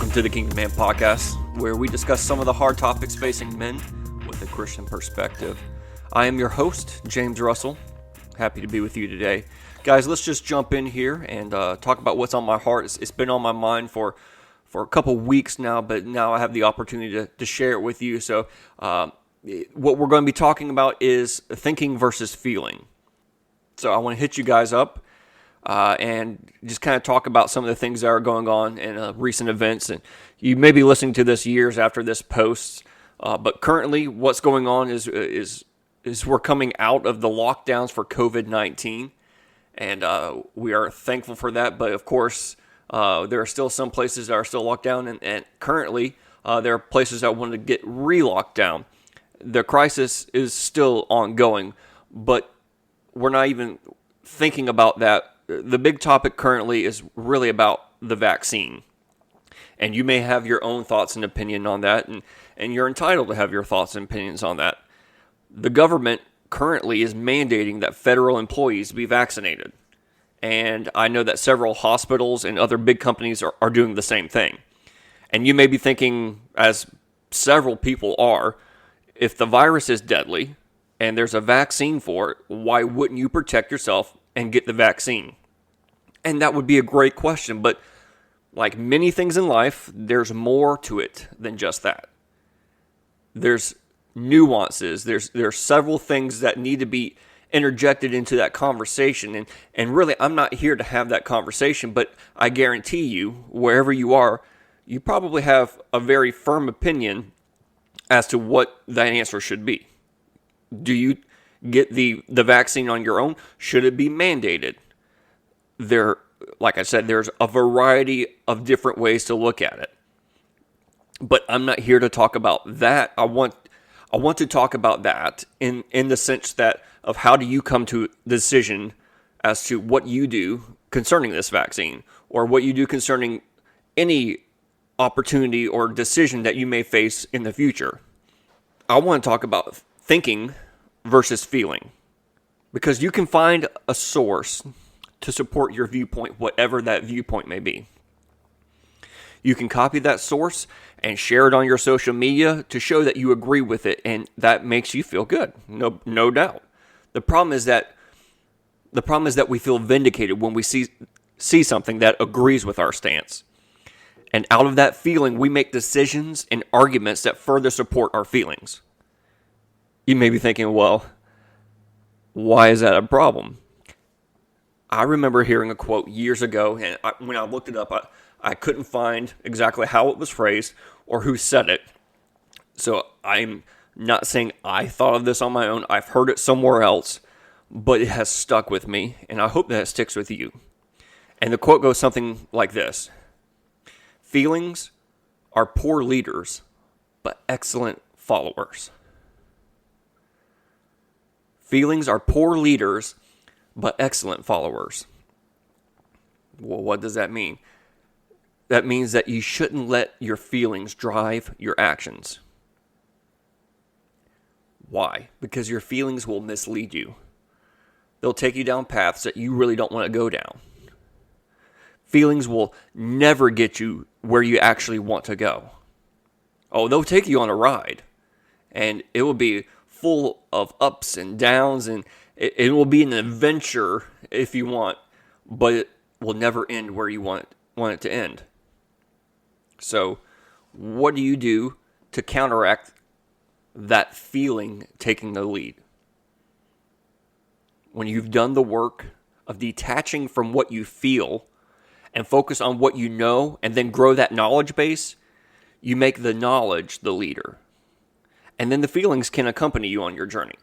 Welcome to the Kingdom Man Podcast, where we discuss some of the hard topics facing men with a Christian perspective. I am your host, James Russell. Happy to be with you today. Guys, let's just jump in here and talk about what's on my heart. It's been on my mind for a couple weeks now, but now I have the opportunity to share it with you. So what we're going to be talking about is thinking versus feeling. So I want to hit you guys up and just kind of talk about some of the things that are going on in recent events. And you may be listening to this years after this post, but currently what's going on is we're coming out of the lockdowns for COVID-19, and we are thankful for that. But of course, there are still some places that are still locked down, and currently there are places that want to get re-locked down. The crisis is still ongoing, but we're not even thinking about that. The big topic currently is really about the vaccine. And you may have your own thoughts and opinion on that, and you're entitled to have your thoughts and opinions on that. The government currently is mandating that federal employees be vaccinated. And I know that several hospitals and other big companies are doing the same thing. And you may be thinking, as several people are, if the virus is deadly and there's a vaccine for it, why wouldn't you protect yourself and get the vaccine? And that would be a great question, but like many things in life, there's more to it than just that. There's nuances, there's several things that need to be interjected into that conversation, and really I'm not here to have that conversation, but I guarantee you, wherever you are, you probably have a very firm opinion as to what that answer should be. Do you get the vaccine on your own? Should it be mandated? Like I said, there's a variety of different ways to look at it. But I'm not here to talk about that. I want to talk about that in the sense that of how do you come to the decision as to what you do concerning this vaccine, or what you do concerning any opportunity or decision that you may face in the future. I want to talk about thinking versus feeling, because you can find a source to support your viewpoint, whatever that viewpoint may be. You can copy that source and share it on your social media to show that you agree with it, and that makes you feel good. No doubt. The problem is that we feel vindicated when we see something that agrees with our stance. And out of that feeling, we make decisions and arguments that further support our feelings. You may be thinking, well, why is that a problem? I remember hearing a quote years ago, and when I looked it up, I couldn't find exactly how it was phrased or who said it. So I'm not saying I thought of this on my own. I've heard it somewhere else, but it has stuck with me, and I hope that it sticks with you. And the quote goes something like this: "Feelings are poor leaders, but excellent followers." Feelings are poor leaders, but excellent followers. Well, what does that mean? That means that you shouldn't let your feelings drive your actions. Why? Because your feelings will mislead you. They'll take you down paths that you really don't want to go down. Feelings will never get you where you actually want to go. Oh, they'll take you on a ride, and it will be full of ups and downs, and it will be an adventure if you want, but it will never end where you want it to end. So what do you do to counteract that feeling taking the lead? When you've done the work of detaching from what you feel and focus on what you know, and then grow that knowledge base, you make the knowledge the leader. And then the feelings can accompany you on your journey.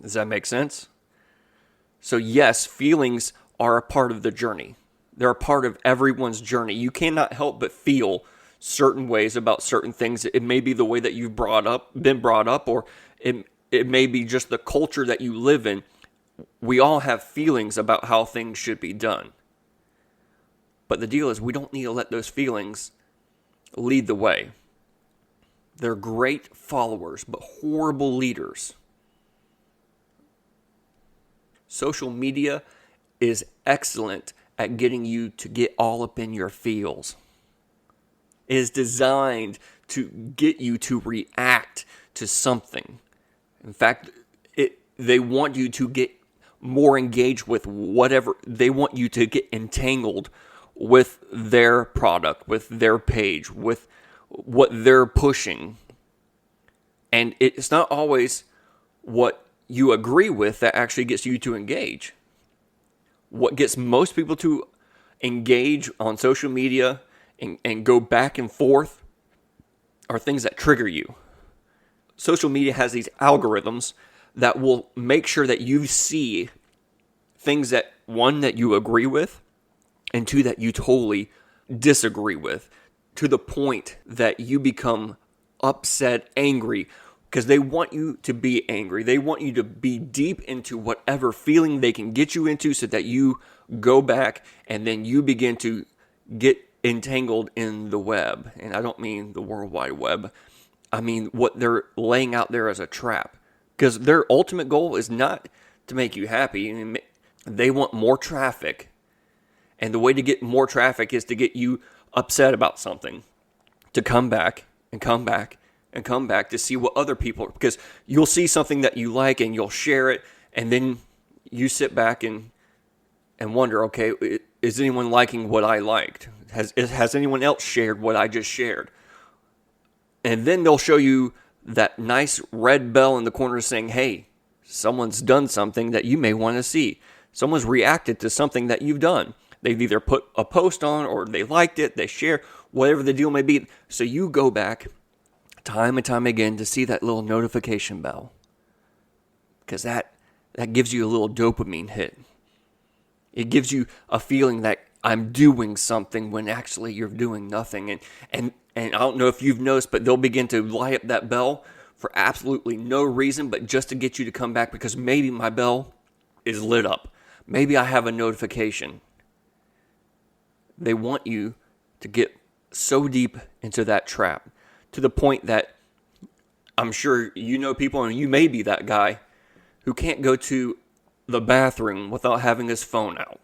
Does that make sense? So yes, feelings are a part of the journey. They're a part of everyone's journey. You cannot help but feel certain ways about certain things. It may be the way that you've been brought up, or it may be just the culture that you live in. We all have feelings about how things should be done. But the deal is, we don't need to let those feelings lead the way. They're great followers, but horrible leaders. Social media is excellent at getting you to get all up in your feels. It is designed to get you to react to something. In fact, they want you to get more engaged with whatever. They want you to get entangled with their product, with their page, with what they're pushing. And it's not always what you agree with that actually gets you to engage. What gets most people to engage on social media and go back and forth are things that trigger you. Social media has these algorithms that will make sure that you see things that, one, that you agree with, and two, that you totally disagree with, to the point that you become upset, angry, because they want you to be angry. They want you to be deep into whatever feeling they can get you into so that you go back and then you begin to get entangled in the web. And I don't mean the World Wide Web. I mean what they're laying out there as a trap. Because their ultimate goal is not to make you happy. They want more traffic. And the way to get more traffic is to get you upset about something. To come back and come back and come back to see what other people... Because you'll see something that you like and you'll share it. And then you sit back and wonder, okay, is anyone liking what I liked? Has anyone else shared what I just shared? And then they'll show you that nice red bell in the corner saying, hey, someone's done something that you may want to see. Someone's reacted to something that you've done. They've either put a post on or they liked it, they share, whatever the deal may be. So you go back time and time again to see that little notification bell. Because that gives you a little dopamine hit. It gives you a feeling that I'm doing something when actually you're doing nothing. And I don't know if you've noticed, but they'll begin to light up that bell for absolutely no reason, but just to get you to come back because maybe my bell is lit up. Maybe I have a notification. They want you to get so deep into that trap to the point that I'm sure you know people, and you may be that guy who can't go to the bathroom without having his phone out.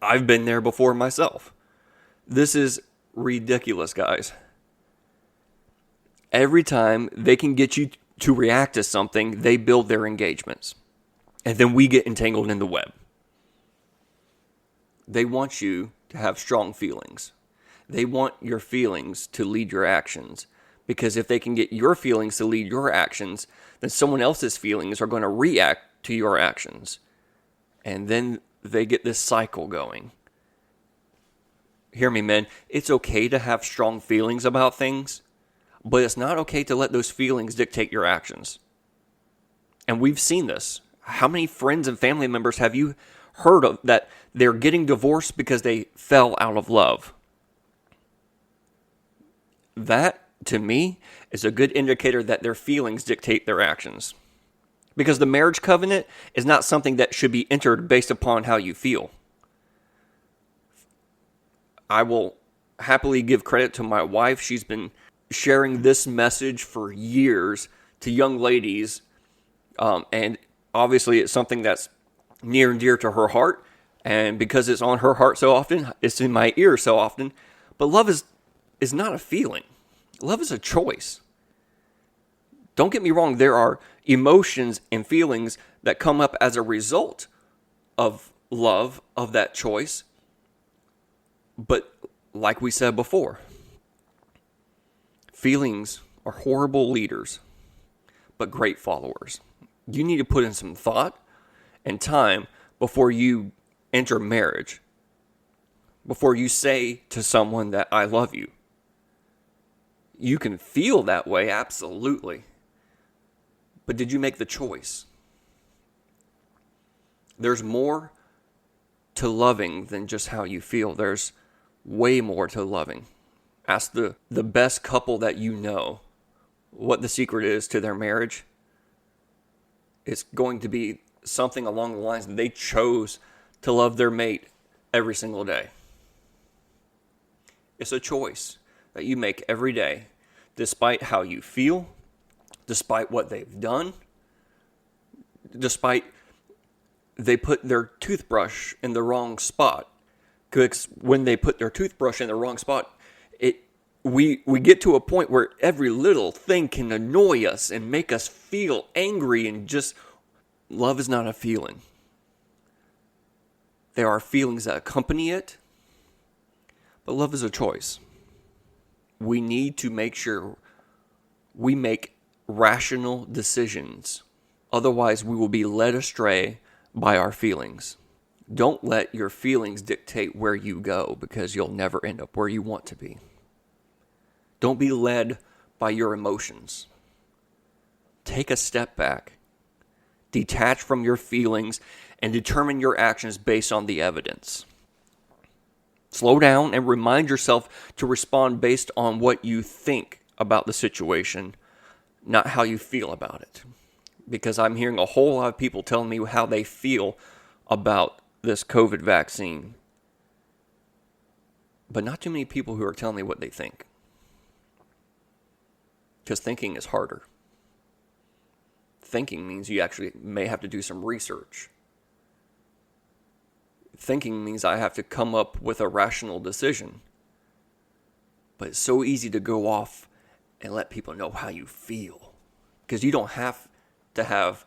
I've been there before myself. This is ridiculous, guys. Every time they can get you to react to something, they build their engagements. And then we get entangled in the web. They want you to have strong feelings. They want your feelings to lead your actions. Because if they can get your feelings to lead your actions, then someone else's feelings are going to react to your actions. And then they get this cycle going. Hear me, men. It's okay to have strong feelings about things, but it's not okay to let those feelings dictate your actions. And we've seen this. How many friends and family members have you heard of that they're getting divorced because they fell out of love? That, to me, is a good indicator that their feelings dictate their actions. Because the marriage covenant is not something that should be entered based upon how you feel. I will happily give credit to my wife. She's been sharing this message for years to young ladies. And obviously it's something that's near and dear to her heart. And because it's on her heart so often, it's in my ear so often. But love is not a feeling. Love is a choice. Don't get me wrong, there are emotions and feelings that come up as a result of love, of that choice. But like we said before, feelings are horrible leaders, but great followers. You need to put in some thought and time before you enter marriage, before you say to someone that I love you. You can feel that way, absolutely. But did you make the choice? There's more to loving than just how you feel. There's way more to loving. Ask the best couple that you know what the secret is to their marriage. It's going to be something along the lines that they chose to love their mate every single day. It's a choice that you make every day, despite how you feel, despite what they've done, despite they put their toothbrush in the wrong spot. Because when they put their toothbrush in the wrong spot, it we get to a point where every little thing can annoy us and make us feel angry, and just love is not a feeling. There are feelings that accompany it, but love is a choice. We need to make sure we make rational decisions. Otherwise, we will be led astray by our feelings. Don't let your feelings dictate where you go, because you'll never end up where you want to be. Don't be led by your emotions. Take a step back. Detach from your feelings and determine your actions based on the evidence. Slow down and remind yourself to respond based on what you think about the situation, not how you feel about it. Because I'm hearing a whole lot of people telling me how they feel about this COVID vaccine, but not too many people who are telling me what they think. Because thinking is harder. Thinking means you actually may have to do some research. Thinking means I have to come up with a rational decision. But it's so easy to go off and let people know how you feel. Because you don't have to have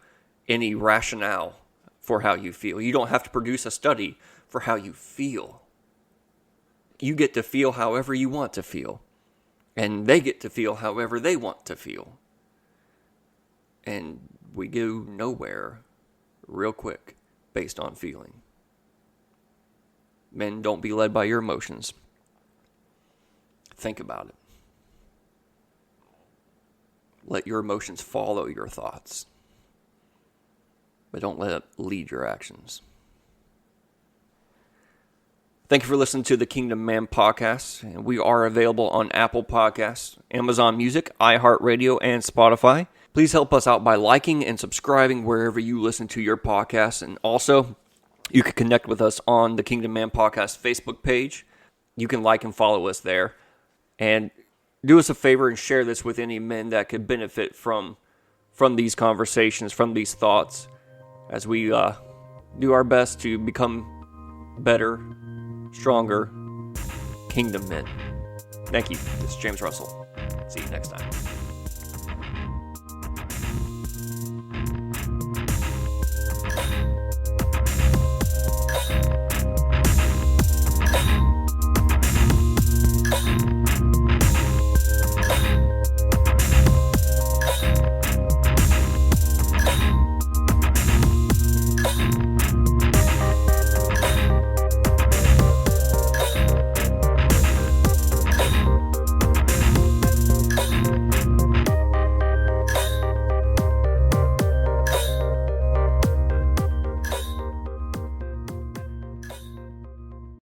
any rationale for how you feel. You don't have to produce a study for how you feel. You get to feel however you want to feel. And they get to feel however they want to feel. And we go nowhere real quick based on feeling. Men, don't be led by your emotions. Think about it. Let your emotions follow your thoughts. But don't let it lead your actions. Thank you for listening to the Kingdom Man podcast. And we are available on Apple Podcasts, Amazon Music, iHeartRadio, and Spotify. Please help us out by liking and subscribing wherever you listen to your podcasts. And also, you can connect with us on the Kingdom Man Podcast Facebook page. You can like and follow us there. And do us a favor and share this with any men that could benefit from these conversations, from these thoughts, as we do our best to become better, stronger kingdom men. Thank you. This is James Russell. See you next time.